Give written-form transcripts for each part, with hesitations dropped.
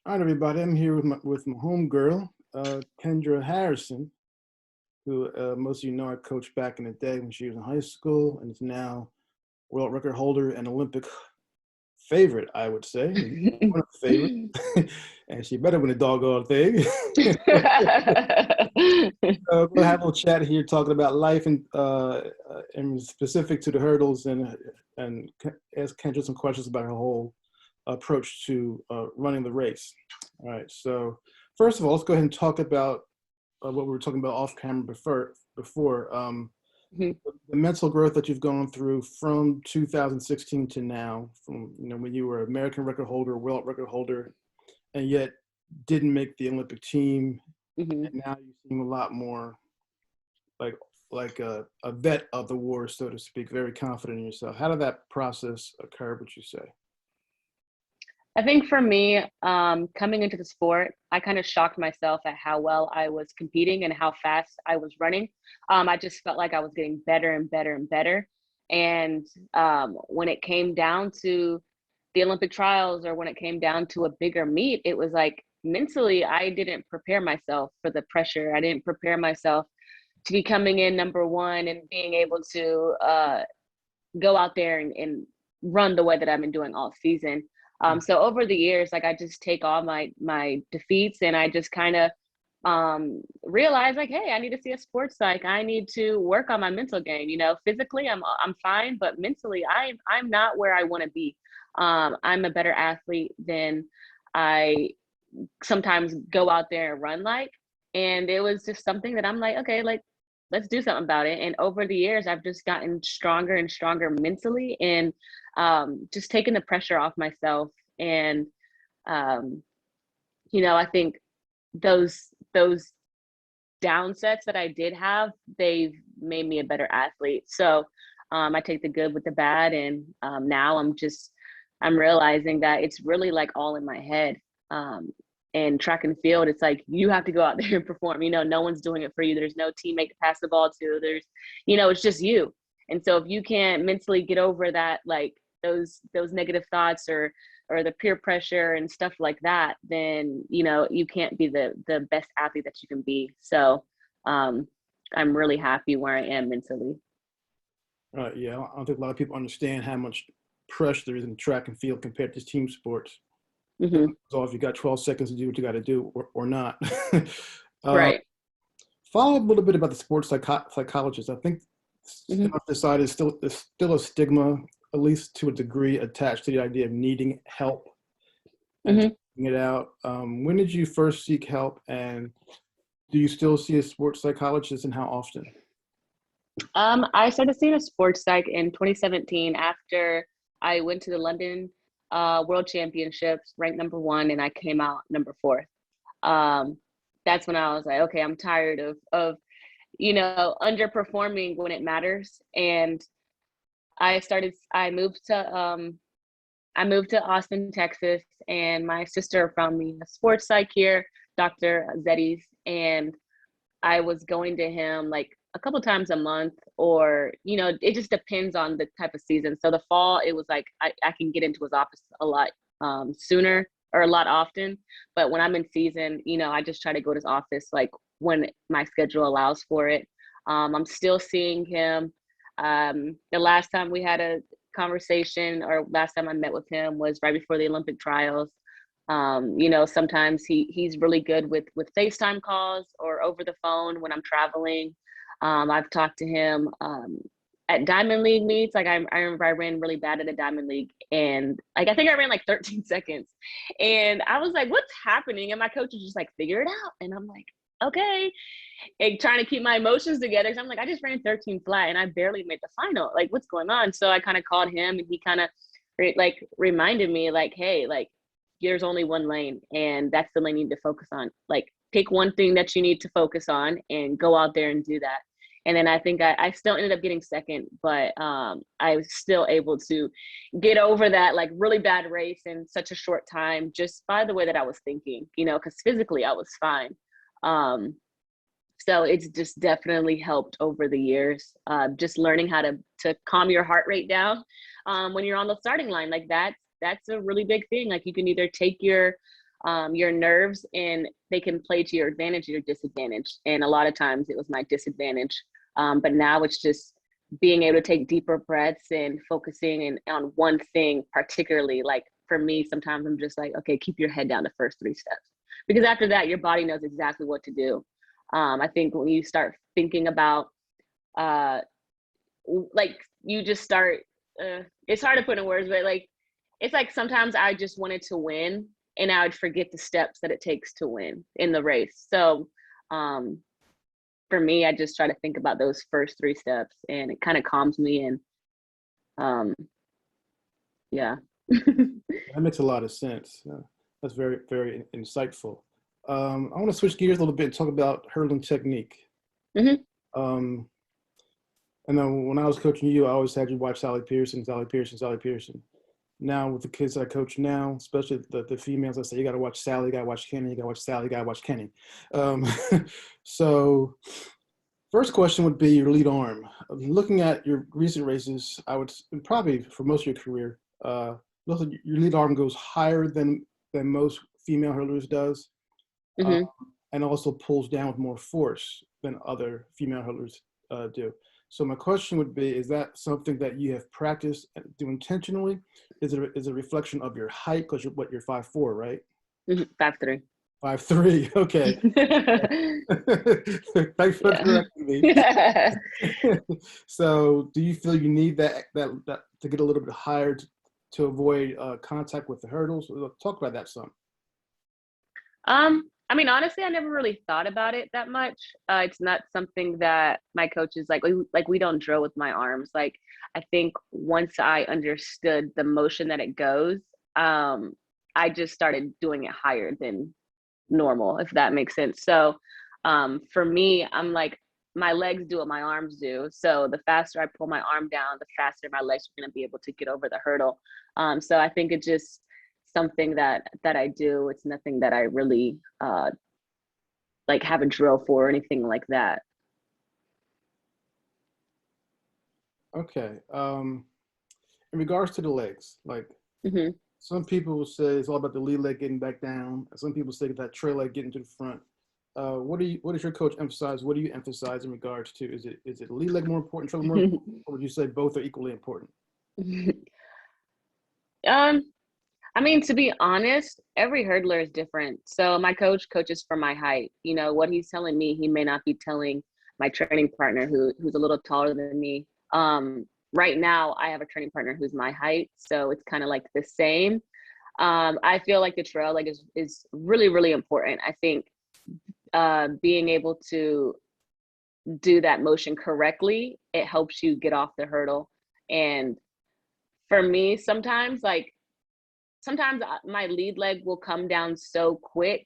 All right, everybody. I'm here with my homegirl, Kendra Harrison, who most of you know I coached back in the day when she was in high school, and is now world record holder and Olympic favorite, I would say, one of the favorites. And she better win a doggone thing. We'll have a little chat here talking about life and specific to the hurdles and ask Kendra some questions about her whole approach to running the race. All right. So first of all, let's go ahead and talk about what we were talking about off camera before Mhm. the mental growth that you've gone through from 2016 to now, from when you were American record holder, world record holder, and yet didn't make the Olympic team, Mhm. and now you seem a lot more like a vet of the war, so to speak, very confident in yourself. How did that process occur, would you say? I think for me, coming into the sport, I kind of shocked myself at how well I was competing and how fast I was running. I just felt like I was getting better and better and better. And when it came down to the Olympic trials or when it came down to a bigger meet, it was like mentally, I didn't prepare myself for the pressure. I didn't prepare myself to be coming in number one and being able to go out there and run the way that I've been doing all season. So over the years, like I just take all my defeats and I just kind of realize like, hey, I need to see a sports psych. I need to work on my mental game. Physically I'm fine, but mentally I'm not where I want to be. I'm a better athlete than I sometimes go out there and run like. And it was just something that I'm like, okay, like let's do something about it. And over the years, I've just gotten stronger and stronger mentally and just taking the pressure off myself. And um, I think those downsets that I did have, they've made me a better athlete. So I take the good with the bad, and now I'm realizing that it's really like all in my head. Um, and track and field, it's like you have to go out there and perform. No one's doing it for you. There's no teammate to pass the ball to. It's just you. And so if you can't mentally get over that, like those negative thoughts or the peer pressure and stuff like that, then you can't be the best athlete that you can be. So I'm really happy where I am mentally. Yeah, I don't think a lot of people understand how much pressure there is in track and field compared to team sports. Hmm. So if you got 12 seconds to do what you got to do or not. uh, Right. Follow a little bit about the sports psychologist. I think Hmm. on the side is still a stigma, at least to a degree, attached to the idea of needing help and Hmm. seeking it out. When did you first seek help, and do you still see a sports psychologist, and how often? I started seeing a sports psych in 2017 after I went to the London World Championships, ranked number one, and I came out number fourth. Um, that's when I was like, okay, I'm tired of underperforming when it matters. And I started. I moved to Austin, Texas, and my sister found me a sports psych here, Dr. Zeddy's, and I was going to him like a couple times a month, or it just depends on the type of season. So the fall, it was like I can get into his office a lot sooner or a lot often. But when I'm in season, I just try to go to his office like when my schedule allows for it. I'm still seeing him. The last time we had a conversation, or last time I met with him, was right before the Olympic trials. Sometimes he's really good with FaceTime calls or over the phone when I'm traveling. I've talked to him at Diamond League meets. Like I remember I ran really bad at a Diamond League, and like I think I ran like 13 seconds, and I was like, "What's happening?" And my coach was just like, "Figure it out," and I'm like, "Okay," and trying to keep my emotions together. So I'm like, I just ran 13 flat, and I barely made the final. Like, what's going on? So I kind of called him, and he kind of like reminded me, like, "Hey, like." There's only one lane, and that's the lane you need to focus on. Like pick one thing that you need to focus on and go out there and do that. And then I think I still ended up getting second, but I was still able to get over that like really bad race in such a short time, just by the way that I was thinking, because physically I was fine. So it's just definitely helped over the years, just learning how to calm your heart rate down when you're on the starting line. Like that's a really big thing. Like you can either take your your nerves, and they can play to your advantage or your disadvantage. And a lot of times it was my disadvantage. But now it's just being able to take deeper breaths and focusing on one thing particularly. Like for me, sometimes I'm just like, okay, keep your head down the first 3 steps, because after that, your body knows exactly what to do. I think when you start thinking about, like you just start, it's hard to put in words, but like, it's like sometimes I just wanted to win and I would forget the steps that it takes to win in the race. So for me, I just try to think about those first 3 steps, and it kind of calms me. And yeah. That makes a lot of sense. That's very, very insightful. I want to switch gears a little bit and talk about hurdling technique. Mm-hmm. And then when I was coaching you, I always had you watch Sally Pearson. Now with the kids I coach now, especially the females, I say, you got to watch Sally, you got to watch Kenny, you got to watch Sally, you got to watch Kenny. So first question would be your lead arm. Looking at your recent races, I would probably for most of your career, your lead arm goes higher than most female hurdlers does, Mm-hmm. and also pulls down with more force than other female hurdlers do. So my question would be, is that something that you have practiced and do intentionally? Is it a reflection of your height? Because you're 5'4", right? Mm-hmm. 5'3". 5'3", okay. Thanks for correcting me. So do you feel you need that to get a little bit higher to avoid contact with the hurdles? Talk about that some. I mean, honestly, I never really thought about it that much. It's not something that my coaches we don't drill with my arms. Like, I think once I understood the motion that it goes, I just started doing it higher than normal, if that makes sense. So, for me, I'm like, my legs do what my arms do. So the faster I pull my arm down, the faster my legs are going to be able to get over the hurdle. So I think it's just something that I do. It's nothing that I really like have a drill for or anything like that. Okay. In regards to the legs, like Mm-hmm. some people will say it's all about the lead leg getting back down. Some people say that trail leg getting to the front. What does your coach emphasize? What do you emphasize in regards to? Is it lead leg more important, trail leg more important, or would you say both are equally important? I mean, to be honest, every hurdler is different. So my coach coaches for my height. You know, what he's telling me, he may not be telling my training partner who's a little taller than me. Right now, I have a training partner who's my height, so it's kind of like the same. I feel like the trail leg is really, really important. I think being able to do that motion correctly, it helps you get off the hurdle. And for me, sometimes my lead leg will come down so quick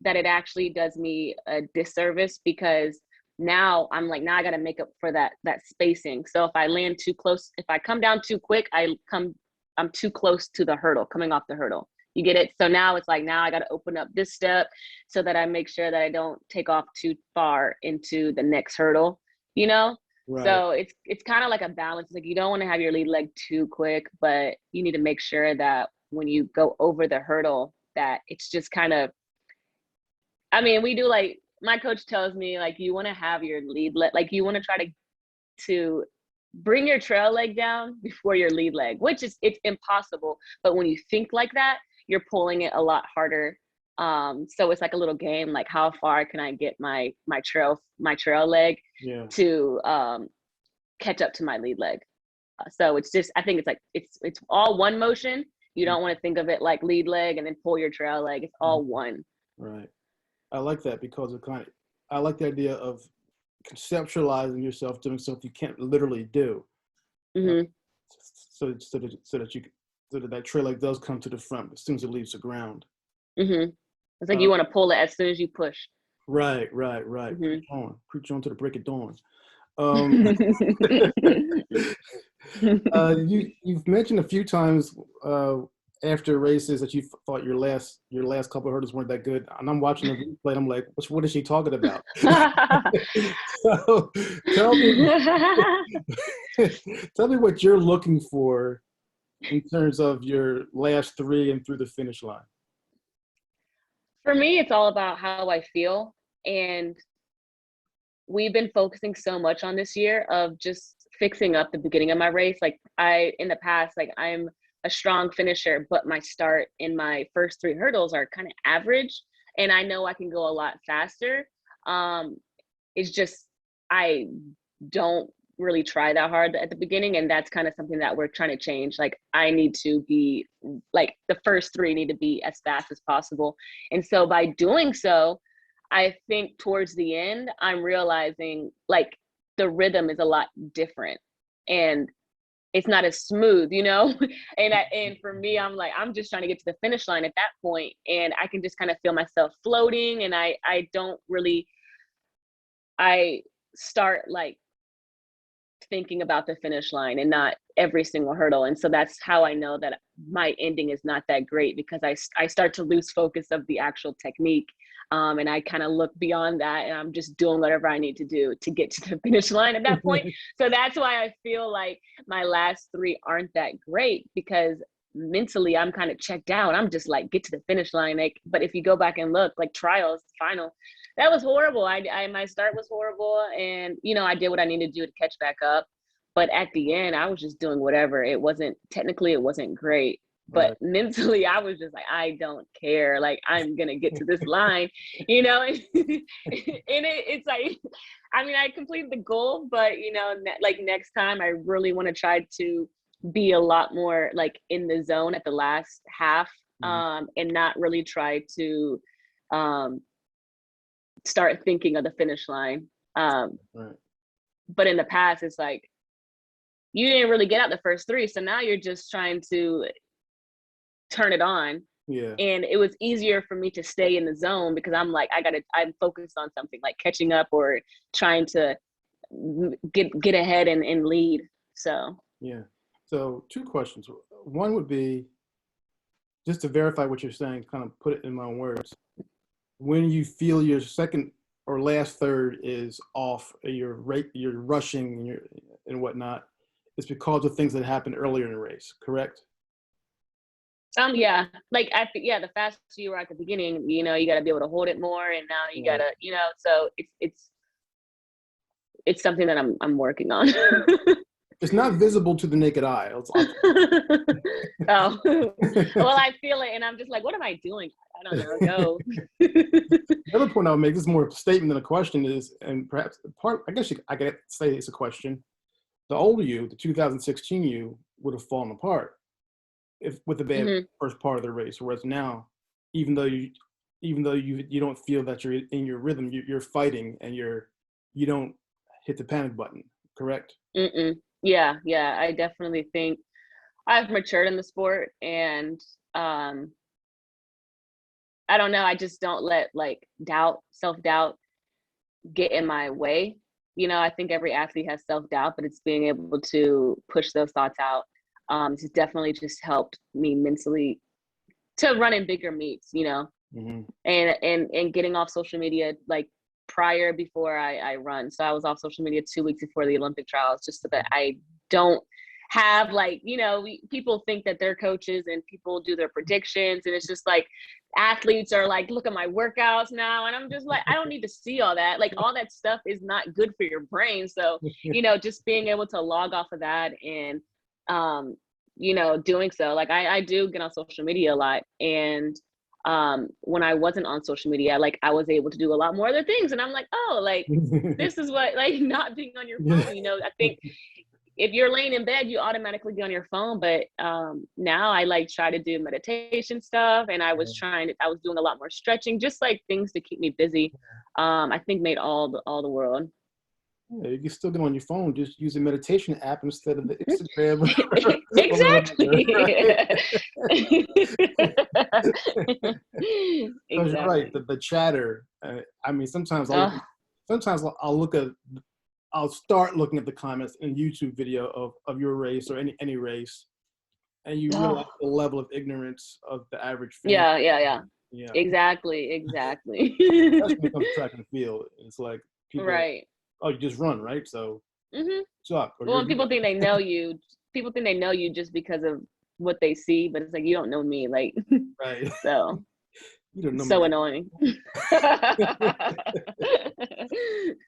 that it actually does me a disservice, because now I'm like, now I got to make up for that spacing. So if I land too close, if I come down too quick, I'm too close to the hurdle, coming off the hurdle. You get it? So now it's like, now I got to open up this step so that I make sure that I don't take off too far into the next hurdle, you know? Right. So it's kind of like a balance. Like, you don't want to have your lead leg too quick, but you need to make sure that when you go over the hurdle, that it's just kind of, I mean, we do, like, my coach tells me, like, you want to have your lead leg, like, you want to try to bring your trail leg down before your lead leg, which it's impossible. But when you think like that, you're pulling it a lot harder. So it's like a little game, like, how far can I get my trail leg to catch up to my lead leg? So it's just, I think it's like, it's all one motion. You don't want to think of it like lead leg and then pull your trail leg. It's all one. Right. I like that, because I like the idea of conceptualizing yourself doing something you can't literally do. Mm-hmm. So that trail leg does come to the front as soon as it leaves the ground. Mm-hmm. It's like you want to pull it as soon as you push. Right. Mm-hmm. Preach on to the break of dawn. You've mentioned a few times after races that you thought your last couple of hurdles weren't that good, and I'm watching the replay and I'm like, what is she talking about? So tell me what you're looking for in terms of your last 3 and through the finish line. For me, it's all about how I feel. And we've been focusing so much on this year of just fixing up the beginning of my race. Like in the past, like I'm a strong finisher, but my start in my first 3 hurdles are kind of average. And I know I can go a lot faster. Um, it's just, I don't really try that hard at the beginning. And that's kind of something that we're trying to change. Like I need to be like the first 3 need to be as fast as possible. And so by doing so, I think towards the end, I'm realizing like the rhythm is a lot different and it's not as smooth, you know? And for me, I'm like, I'm just trying to get to the finish line at that point, and I can just kind of feel myself floating, and I don't really, I start like thinking about the finish line and not every single hurdle. And so that's how I know that my ending is not that great, because I start to lose focus of the actual technique. And I kind of look beyond that, and I'm just doing whatever I need to do to get to the finish line at that point. So that's why I feel like my last 3 aren't that great, because mentally I'm kind of checked out. I'm just like, get to the finish line. Like, but if you go back and look, like trials, final, that was horrible. My start was horrible, and you know, I did what I needed to do to catch back up. But at the end, I was just doing whatever. It wasn't technically, it wasn't great, but Right. mentally, I was just like, I don't care. Like I'm gonna get to this line, you know. And it's like, I mean, I completed the goal, but you know, like next time, I really want to try to be a lot more like in the zone at the last half, Mhm. and not really try to um start thinking of the finish line. Right. But in the past, it's like you didn't really get out the first 3, so now you're just trying to turn it on. Yeah. And it was easier for me to stay in the zone because I'm like, I'm focused on something like catching up or trying to get ahead and lead. So Yeah. So 2 questions. One would be, just to verify what you're saying, kind of put it in my own words. When you feel your second or last third is off, you're rushing and whatnot, it's because of things that happened earlier in the race, correct? yeah, like yeah, the faster you were at the beginning, you know, you got to be able to hold it more, and now you Right. gotta, you know, so it's something that I'm working on. It's not visible to the naked eye. Oh, well, I feel it, and I'm just like, what am I doing? I don't know. Go. The other point I would make, this is more a statement than a question, is, and perhaps part, I guess I could say it's a question. The older you, the 2016 you, would have fallen apart if with a bad Hmm. first part of the race. Whereas now, even though you don't feel that you're in your rhythm, you're fighting, and you don't hit the panic button. Correct? Mm-mm. Yeah, yeah. I definitely think I've matured in the sport, and um, I don't know. I just don't let like self doubt get in my way. You know, I think every athlete has self doubt, but it's being able to push those thoughts out. It's definitely just helped me mentally to run in bigger meets, you know, Hmm. and getting off social media like prior before I run. So I was off social media 2 weeks before the Olympic trials, just so that I don't have like, you know, people think that they're coaches and people do their predictions, and it's just like athletes are like, look at my workouts now, and I'm just like, I don't need to see all that. Like all that stuff is not good for your brain. So you know, just being able to log off of that, and um you know, doing so, like I do get on social media a lot, and when I wasn't on social media, like I was able to do a lot more other things, and I'm like, oh, like this is what, like, not being on your Yeah. phone, you know. I think if you're laying in bed, you automatically be on your phone, but now I like try to do meditation stuff, and I was doing a lot more stretching, just like things to keep me busy. I think made all the world. Yeah, you can still get on your phone, just use a meditation app instead of the Instagram or Exactly. Because you're right, Exactly. the chatter. I mean, Oh, sometimes I'll look at, I'll start looking at the comments in YouTube video of your race or any race, and you realize oh, the level of ignorance of the average fan. yeah, yeah, yeah. Yeah, Exactly, exactly. especially when it comes to track and field, it's like people are, Right. oh, you just run, right? So Hmm. what's up? Or Well, you're and good. people think they know you just because of what they see, but it's like you don't know me, like Right. so. You don't know So me. annoying.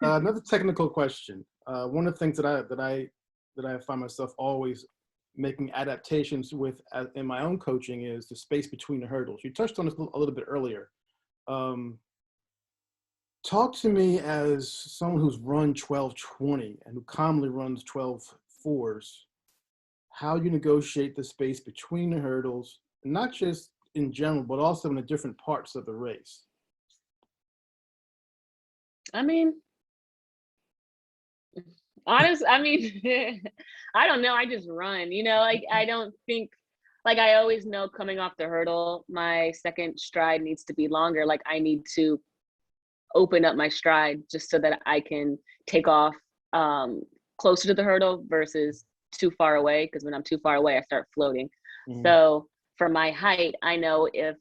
Another technical question. One of the things that I find myself always making adaptations with in my own coaching is the space between the hurdles. You touched on this a little bit earlier. Talk to me as someone who's run 12:20 and who commonly runs 12:4s, how you negotiate the space between the hurdles, not just in general, but also in the different parts of the race. I mean, honest, I mean, I don't know. I just run, like I don't think, like I always know coming off the hurdle, my second stride needs to be longer. Like I need to open up my stride just so that I can take off closer to the hurdle versus too far away. Because when I'm too far away, I start floating. Mm-hmm. So for my height, I know if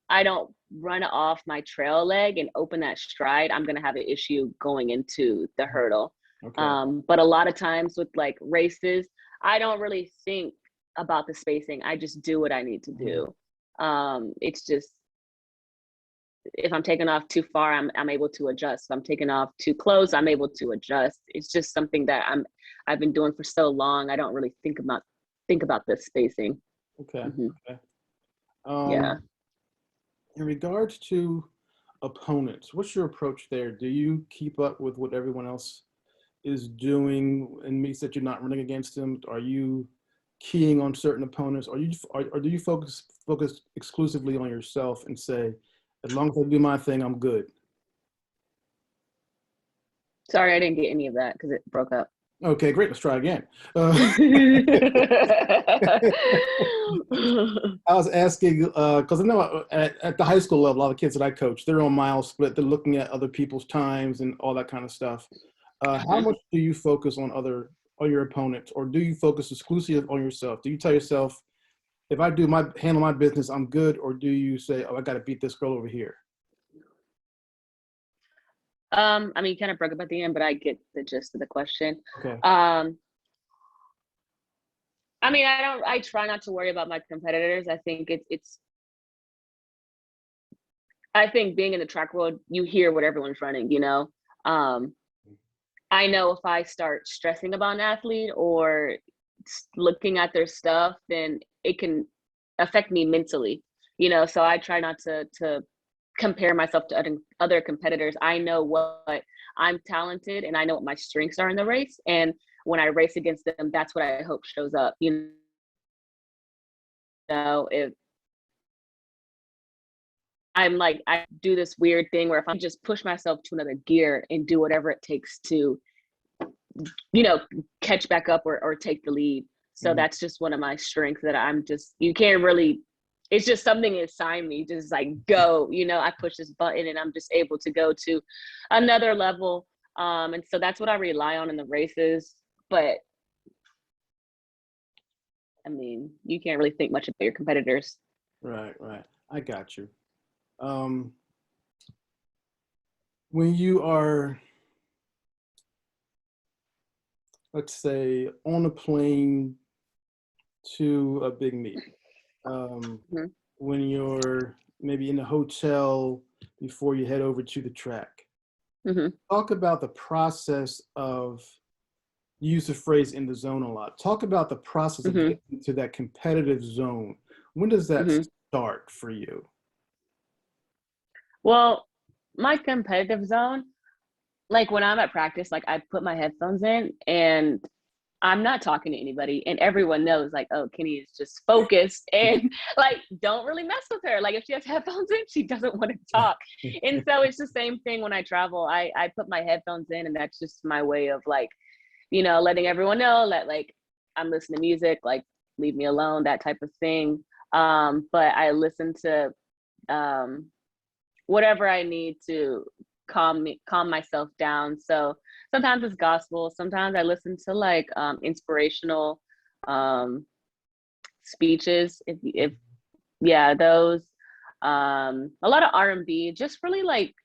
I don't run off my trail leg and open that stride, I'm going to have an issue going into the hurdle. Okay. But a lot of times with like races, I don't really think about the spacing. I just do what I need to do. It's just, if I'm taking off too far, I'm able to adjust. If I'm taking off too close, I'm able to adjust. It's just something that I've been doing for so long. I don't really think about the spacing. Okay. Okay. Yeah. In regards to opponents, what's your approach there? Do you keep up with what everyone else is doing and means that you're not running against them? Are you keying on certain opponents? Or do you focus exclusively on yourself and say, as long as I do my thing, I'm good? Sorry, I didn't get any of that because it broke up. Okay, great. Let's try again. I was asking because I know at the high school level, a lot of kids that I coach, they're on mile split. They're looking at other people's times and all that kind of stuff. How much do you focus on your opponents, or do you focus exclusively on yourself? Do you tell yourself, if I handle my business, I'm good, or do you say, oh, I got to beat this girl over here? I mean, you kind of broke up at the end, but I get the gist of the question. Okay. I mean, I try not to worry about my competitors. I think I think being in the track world, you hear what everyone's running, I know if I start stressing about an athlete or looking at their stuff, then it can affect me mentally, so I try not to compare myself to other competitors. I know what I'm talented and I know what my strengths are in the race. And when I race against them, that's what I hope shows up. If I'm like, I do this weird thing where if I just push myself to another gear and do whatever it takes to, catch back up or take the lead. So that's just one of my strengths that you can't really, it's just something inside me, just like go, I push this button and I'm just able to go to another level. And so that's what I rely on in the races. But I mean, you can't really think much about your competitors. Right. I got you. When you are, let's say, on a plane to a big meet, when you're maybe in a hotel before you head over to the track, talk about the process of, use the phrase in the zone a lot. Talk about the process of getting to that competitive zone. When does that start for you? Well, my competitive zone, like when I'm at practice, like I put my headphones in and I'm not talking to anybody, and everyone knows like, oh, Keni is just focused and like, don't really mess with her. Like if she has headphones in, she doesn't want to talk. And so it's the same thing when I travel. I put my headphones in and that's just my way of like, letting everyone know that like I'm listening to music, like leave me alone, that type of thing. But I listen to whatever I need to calm myself down. So sometimes it's gospel. Sometimes I listen to like inspirational speeches. If those. A lot of R&B, just really like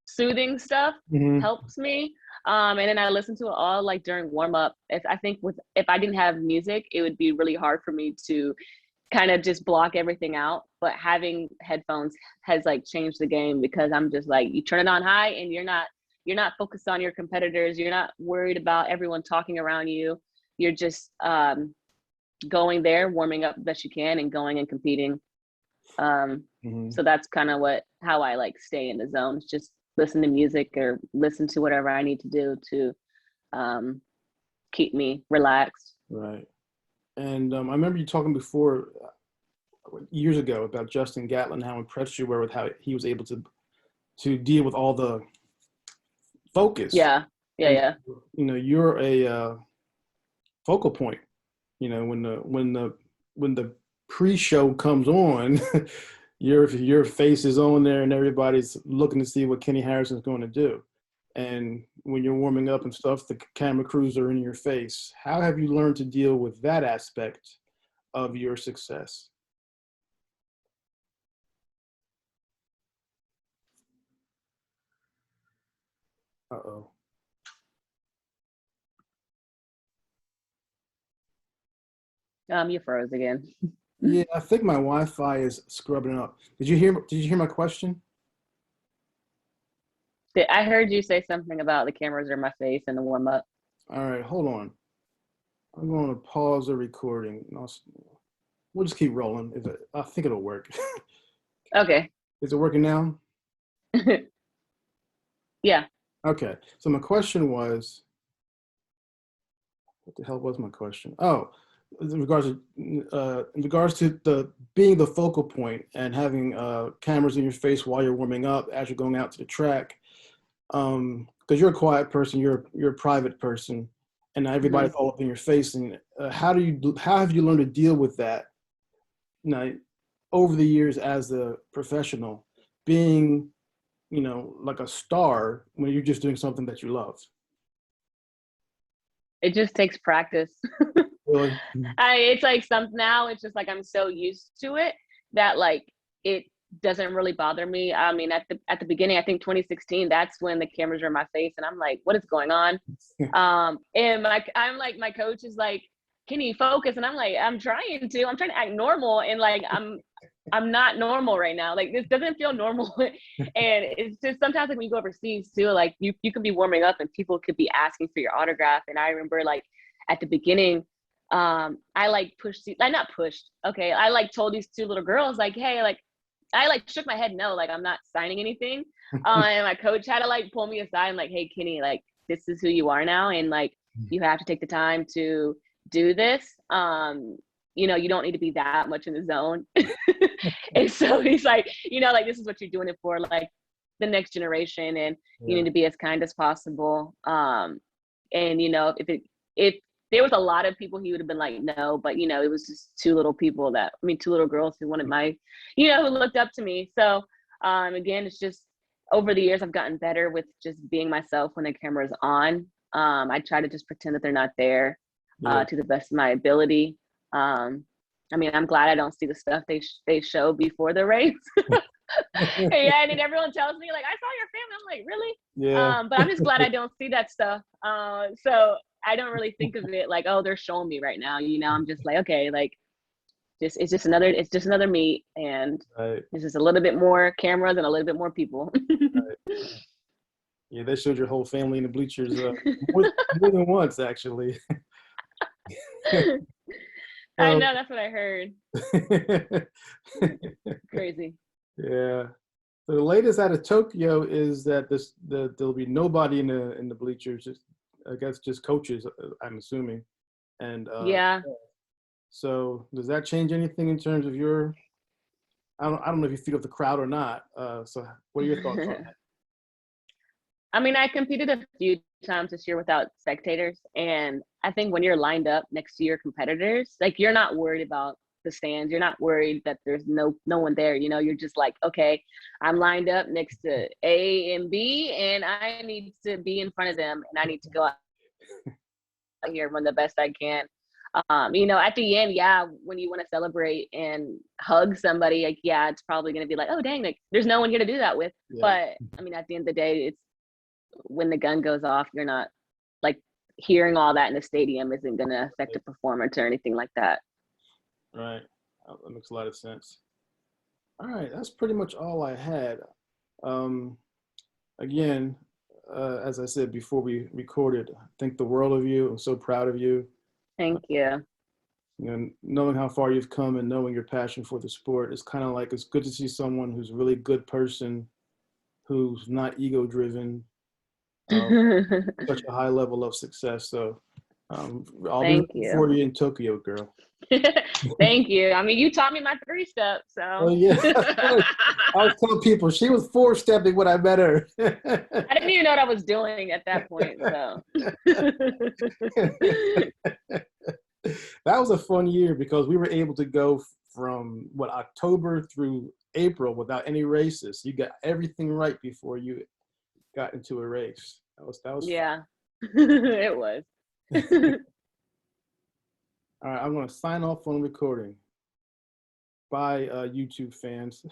soothing stuff helps me. And then I listen to it all like during warm up. If I didn't have music, it would be really hard for me to kind of just block everything out. But having headphones has like changed the game, because I'm just like, you turn it on high and you're not focused on your competitors. You're not worried about everyone talking around you. You're just going there, warming up the best you can, and going and competing. So that's kind of how I like stay in the zone. Just listen to music or listen to whatever I need to do to keep me relaxed. Right. And I remember you talking before, years ago, about Justin Gatlin, how impressed you were with how he was able to deal with all the focus. Yeah. And, you're a focal point. When the pre-show comes on, your face is on there and everybody's looking to see what Keni Harrison is going to do. And when you're warming up and stuff, the camera crews are in your face. How have you learned to deal with that aspect of your success? Uh-oh. You froze again. Yeah, I think my Wi-Fi is scrubbing up. Did you hear my question? I heard you say something about the cameras are in my face and the warm up. All right, hold on. I'm going to pause the recording. We'll just keep rolling. I think it'll work. Okay. Is it working now? Yeah. Okay. So my question was, what the hell was my question? Oh, in regards to the being the focal point and having cameras in your face while you're warming up as you're going out to the track. Because you're a quiet person, you're a private person, and everybody's all up in your face. And how have you learned to deal with that? Over the years as a professional, being, like a star when you're just doing something that you love. It just takes practice. Really? It's like now it's just like I'm so used to it that like it doesn't really bother me. I mean, at the beginning, I think 2016, that's when the cameras were in my face, and I'm like, what is going on? And my coach is like, can you focus? And I'm like, I'm trying to act normal, and like I'm not normal right now. Like, this doesn't feel normal. And it's just sometimes like when you go overseas too, like you could be warming up and people could be asking for your autograph. And I remember like at the beginning, I like not pushed. Okay. I like told these two little girls like, hey, like I like shook my head. No, like I'm not signing anything. And my coach had to like pull me aside and like, hey, Keni, like this is who you are now. And like, you have to take the time to do this. You don't need to be that much in the zone. And so he's like, like this is what you're doing it for, like the next generation, and you need to be as kind as possible. And if there was a lot of people, he would have been like, no, but it was just two little girls who wanted who looked up to me. So again, it's just over the years I've gotten better with just being myself when the camera's on. I try to just pretend that they're not there to the best of my ability. I mean, I'm glad I don't see the stuff they show before the race. Yeah, and then everyone tells me like, I saw your family. I'm like, really? Yeah. But I'm just glad I don't see that stuff. So I don't really think of it like, oh, they're showing me right now. I'm just like, okay, like it's just another meet, and it's just a little bit more cameras and a little bit more people. Right. Yeah, they showed your whole family in the bleachers more than once, actually. I know, that's what I heard. Crazy. Yeah. So the latest out of Tokyo is that there'll be nobody in the bleachers. Just, I guess, just coaches. I'm assuming. And yeah. So does that change anything in terms of your? I don't know if you feed off the crowd or not. So what are your thoughts on that? I mean, I competed a few times this year without spectators, and I think when you're lined up next to your competitors, like you're not worried about the stands. You're not worried that there's no one there. You're just like, okay, I'm lined up next to A and B, and I need to be in front of them, and I need to go out here and run the best I can. At the end, when you want to celebrate and hug somebody, like, it's probably going to be like, oh, dang, like there's no one here to do that with. Yeah. But I mean, at the end of the day, it's when the gun goes off, you're not like hearing all that in the stadium isn't going to affect the performance or anything like that. Right. That makes a lot of sense. All right, that's pretty much all I had. Um, Again, as I said before we recorded, I think the world of you. I'm so proud of you. Thank you. You know, knowing how far you've come and knowing your passion for the sport, it's kind of like it's good to see someone who's a really good person, who's not ego driven, such a high level of success. So I'll be Thank rooting you. for you in Tokyo, girl. Thank you. I mean, you taught me my 3 steps, Oh so. yeah, I was telling people she was 4-stepping when I met her. I didn't even know what I was doing at that point, so. That was a fun year because we were able to go from what October through April without any races. You got everything right before you got into a race. That was fun. Yeah, it was. All right, I'm gonna sign off on recording. Bye, YouTube fans.